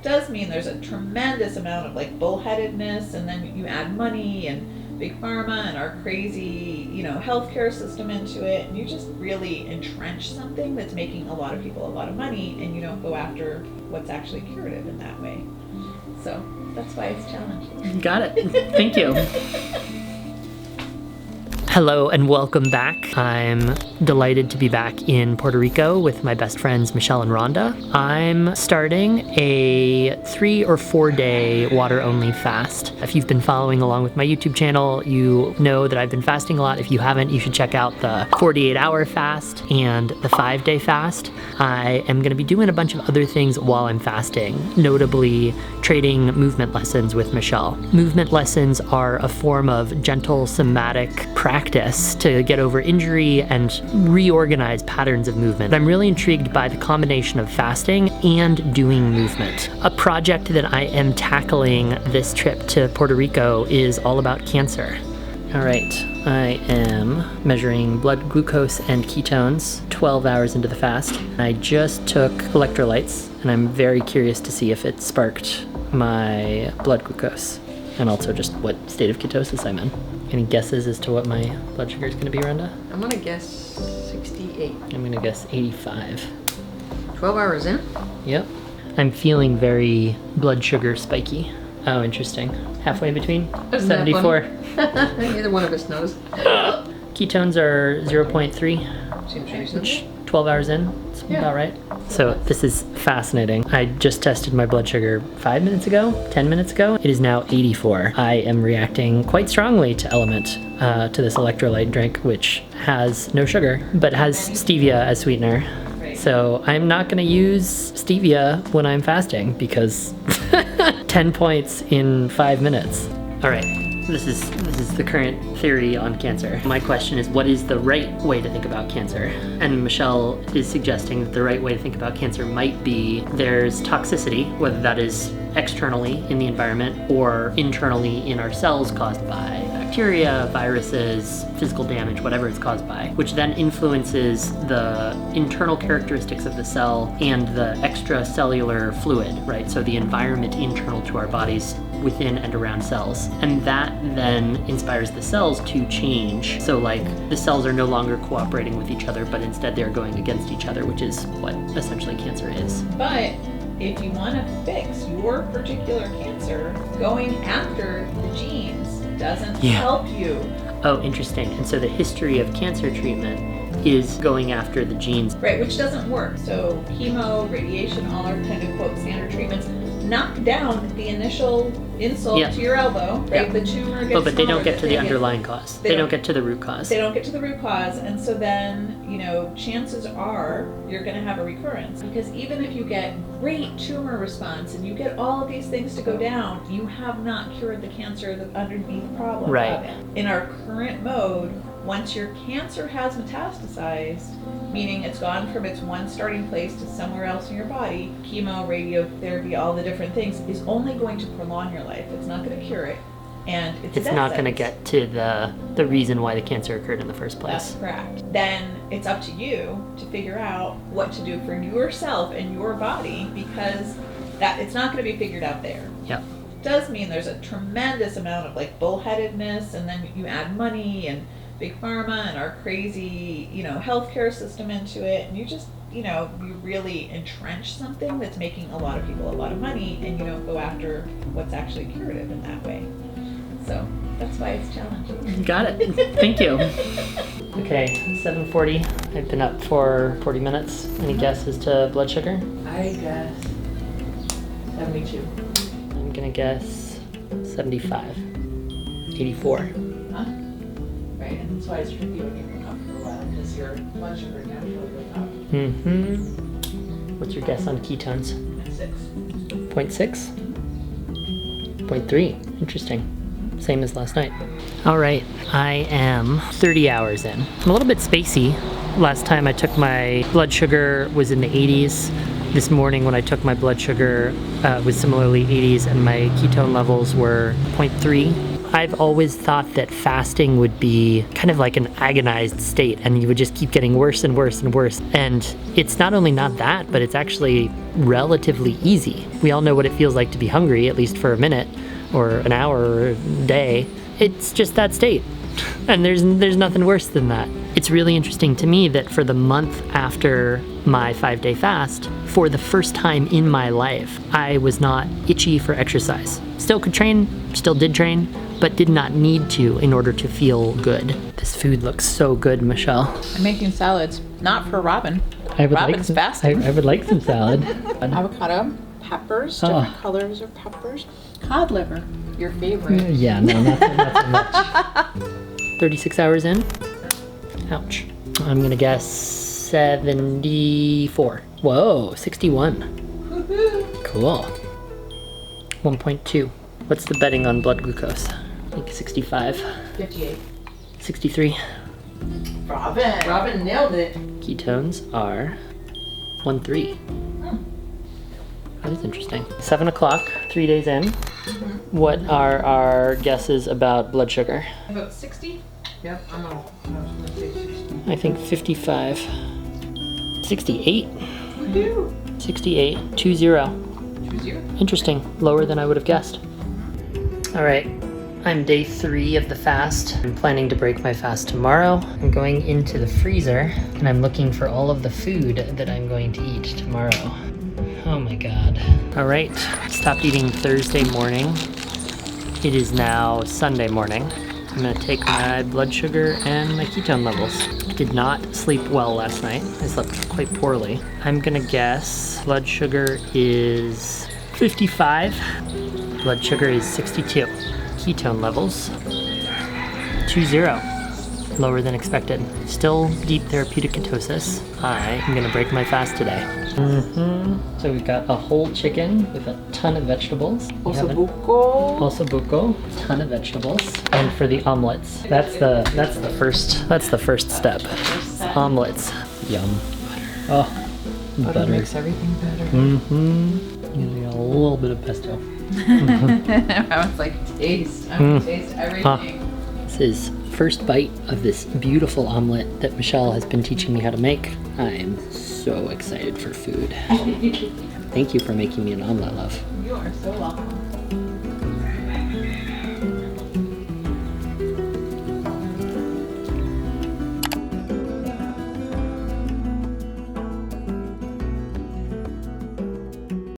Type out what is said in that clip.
does mean there's a tremendous amount of like bullheadedness, and then you add money and big pharma and our crazy, healthcare system into it, and you just really entrench something that's making a lot of people a lot of money, and you don't go after what's actually curative in that way. So that's why it's challenging. Got it. Thank you. Hello and welcome back. I'm delighted to be back in Puerto Rico with my best friends Michelle and Ronda. I'm starting a 3 or 4 day water only fast. If you've been following along with my YouTube channel, you know that I've been fasting a lot. If you haven't, you should check out the 48-hour fast and the 5-day fast. I am going to be doing a bunch of other things while I'm fasting, notably trading movement lessons with Michelle. Movement lessons are a form of gentle somatic practice to get over injury and reorganize patterns of movement. I'm really intrigued by the combination of fasting and doing movement. A project that I am tackling this trip to Puerto Rico is all about cancer. All right, I am measuring blood glucose and ketones 12 hours into the fast. I just took electrolytes, and I'm very curious to see if it sparked my blood glucose and also just what state of ketosis I'm in. Any guesses as to what my blood sugar is going to be, Ronda? I'm going to guess 68. I'm going to guess 85. 12 hours in? Yep. I'm feeling very blood sugar spiky. Oh, interesting. Halfway between? Isn't that 74. Neither one of us knows. Ketones are 0.3. Seems reasonable. 12 hours in. That's about right. So this is fascinating. I just tested my blood sugar 5 minutes ago, 10 minutes ago. It is now 84. I am reacting quite strongly to Element, to this electrolyte drink, which has no sugar, but has stevia as sweetener. So I'm not going to use stevia when I'm fasting because 10 points in 5 minutes. All right. This is the current theory on cancer. My question is, what is the right way to think about cancer? And Michelle is suggesting that the right way to think about cancer might be there's toxicity, whether that is externally in the environment or internally in our cells caused by bacteria, viruses, physical damage, whatever it's caused by, which then influences the internal characteristics of the cell and the extracellular fluid, right? So the environment internal to our bodies within and around cells. And that then inspires the cells to change. So like the cells are no longer cooperating with each other, but instead they're going against each other, which is what essentially cancer is. But if you want to fix your particular cancer, going after the genes doesn't help you. Oh, interesting. And so the history of cancer treatment is going after the genes. Right, which doesn't work. So chemo, radiation, all our kind of quote standard treatments knock down the initial insult to your elbow, right? The tumor gets but they don't get to the underlying cause. They don't get to the root cause. They don't get to the root cause, and so then, chances are you're going to have a recurrence. Because even if you get great tumor response and you get all of these things to go down, you have not cured the cancer, the underneath problem. Right. In our current mode, once your cancer has metastasized, meaning it's gone from its one starting place to somewhere else in your body, chemo, radiotherapy, all the different things, is only going to prolong your life. It's not going to cure it. And it's not going to get to the reason why the cancer occurred in the first place. That's correct. Then it's up to you to figure out what to do for yourself and your body, because it's not going to be figured out there. Yep. Does mean there's a tremendous amount of like bullheadedness, and then you add money and big pharma and our crazy, healthcare system into it, and you just, you really entrench something that's making a lot of people a lot of money, and you don't go after what's actually curative in that way. So that's why it's challenging. Got it. Thank you. Okay, 7:40. I've been up for 40 minutes. Any guesses to blood sugar? I guess 72. I'm gonna guess 75. 84. Huh? Right, and that's why it's tricky when you've been up for a while, because your blood sugar naturally goes up. Mm-hmm. What's your guess on ketones? 6. 0.6? 0.3. Interesting. Same as last night. All right, I am 30 hours in. I'm a little bit spacey. Last time I took my blood sugar was in the 80s. This morning when I took my blood sugar was similarly 80s, and my ketone levels were 0.3. I've always thought that fasting would be kind of like an agonized state and you would just keep getting worse and worse and worse. And it's not only not that, but it's actually relatively easy. We all know what it feels like to be hungry, at least for a minute or an hour or a day. It's just that state. And there's nothing worse than that. It's really interesting to me that for the month after my 5-day fast, for the first time in my life, I was not itchy for exercise. Still could train, still did train, but did not need to in order to feel good. This food looks so good, Michelle. I'm making salads, not for Robin. I would Robin's like fasting. I would like some salad. Avocado, peppers, Oh. different colors of peppers. Cod liver, your favorite. Yeah, no, not so much. 36 hours in. Ouch. I'm gonna guess 74. Whoa, 61. Cool. 1.2. What's the betting on blood glucose? I think 65. 58. 63. Robin nailed it. Ketones are 1.3. That is interesting. 7 o'clock, 3 days in. What are our guesses about blood sugar? About 60? Yep, I was gonna say 60. I think 55. 68. Woohoo! 68. 2-0. 2-0. Interesting. Lower than I would have guessed. All right. I'm day 3 of the fast. I'm planning to break my fast tomorrow. I'm going into the freezer and I'm looking for all of the food that I'm going to eat tomorrow. Oh my God. All right. Stopped eating Thursday morning. It is now Sunday morning. I'm gonna take my blood sugar and my ketone levels. Did not sleep well last night. I slept quite poorly. I'm gonna guess blood sugar is 55. Blood sugar is 62. Ketone levels, 2-0. Lower than expected. Still deep therapeutic ketosis. I am gonna break my fast today. So we've got a whole chicken with a ton of vegetables. We have also buco, ton of vegetables. And for the omelets, that's the first step. Omelets. Yum. Oh, butter. Makes everything better. Using a little bit of pesto. I was like, taste. I want to taste everything. This is first bite of this beautiful omelet that Michelle has been teaching me how to make. I am so excited for food. Thank you for making me an omelet, love. You are so welcome.